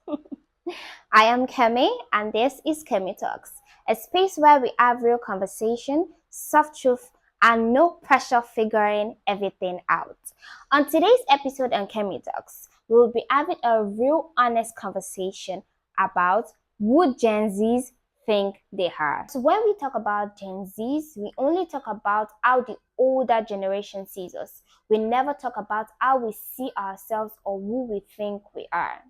I am Khemy, and this is Khemy Talks, a space where we have real conversation, soft truth, and no pressure figuring everything out. On today's episode on Khemy Talks, we will be having a real honest conversation about who Gen Zs think they are. So when we talk about Gen Zs, we only talk about how the older generation sees us. We never talk about how we see ourselves or who we think we are.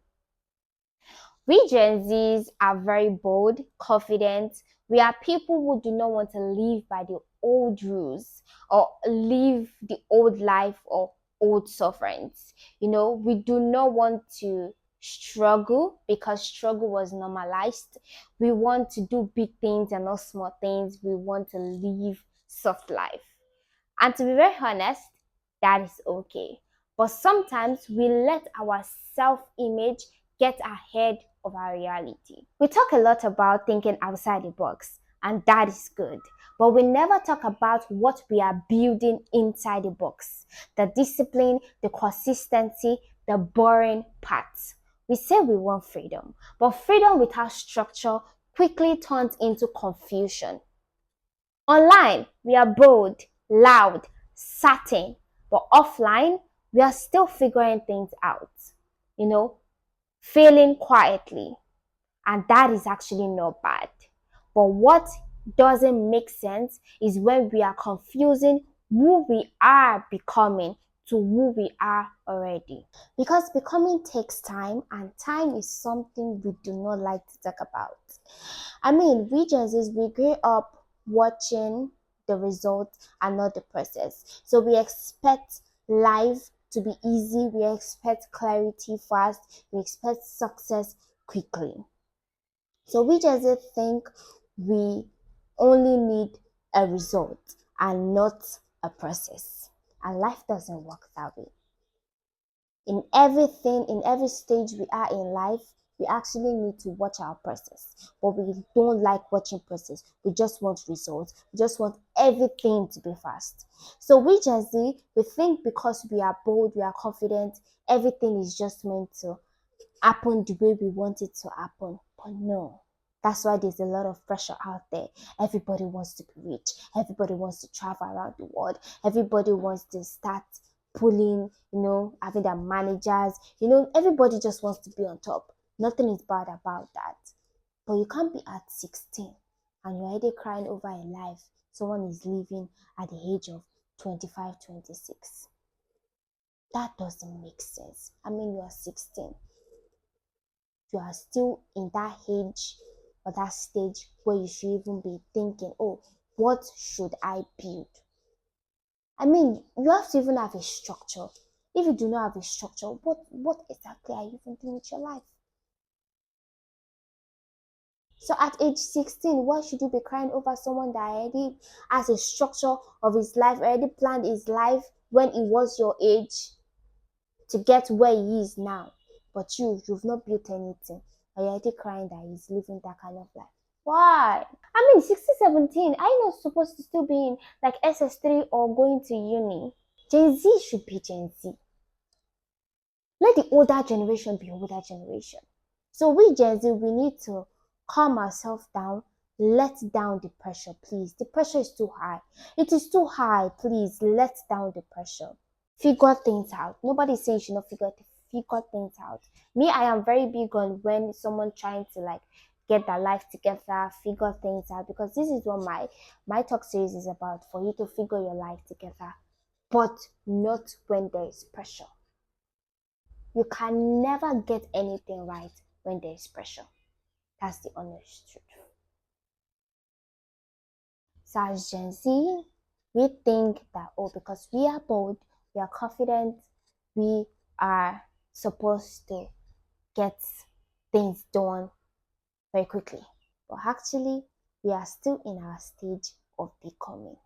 We Gen Zs are very bold, confident. We are people who do not want to live by the old rules or live the old life or old sufferings. We do not want to struggle because struggle was normalized. We want to do big things and not small things. We want to live soft life. And to be very honest, that is okay. But sometimes we let our self-image get ahead of our reality. We talk a lot about thinking outside the box, and that is good. But we never talk about what we are building inside the box. The discipline, the consistency, the boring parts. We say we want freedom, but freedom without structure quickly turns into confusion. Online, we are bold, loud, certain, but offline, we are still figuring things out, you know, failing quietly. And that is actually not bad. But what doesn't make sense is when we are confusing who we are becoming to who we are already. Because becoming takes time, and time is something we do not like to talk about. We Gen Zs, we grew up watching the result and not the process. So we expect life to be easy, we expect clarity fast, we expect success quickly. So we Gen Z think we only need a result and not a process. And life doesn't work that way. In everything, in every stage we are in life, we actually need to watch our process. But we don't like watching process. We just want results. We just want everything to be fast. So we Gen Z, we think because we are bold, we are confident, everything is just meant to happen the way we want it to happen. But no. That's why there's a lot of pressure out there. Everybody wants to be rich. Everybody wants to travel around the world. Everybody wants to start pulling, having their managers. Everybody just wants to be on top. Nothing is bad about that. But you can't be at 16 and you're already crying over a life someone is living at the age of 25, 26. That doesn't make sense. You're 16. You are still in that age or that stage where you should even be thinking, oh, what should I build? You have to even have a structure. If you do not have a structure, what exactly are you even doing with your life? So at age 16, why should you be crying over someone that already has a structure of his life, already planned his life when he was your age to get where he is now? But you've not built anything. Are you already crying that he's living that kind of life? Why? 16, 17, are you not supposed to still be in like SS3 or going to uni? Gen Z should be Gen Z. Let the older generation be older generation. So we Gen Z, we need to calm ourselves down, let down the pressure, please. The pressure is too high. It is too high, please. Let down the pressure. Figure things out. Nobody is saying you should not figure things out. Me, I am very big on when someone trying to get their life together, figure things out, because this is what my talk series is about, for you to figure your life together, but not when there is pressure. You can never get anything right when there is pressure. That's the honest truth. So as Gen Z, we think that, because we are bold, we are confident, we are supposed to get things done very quickly. But actually, we are still in our stage of becoming.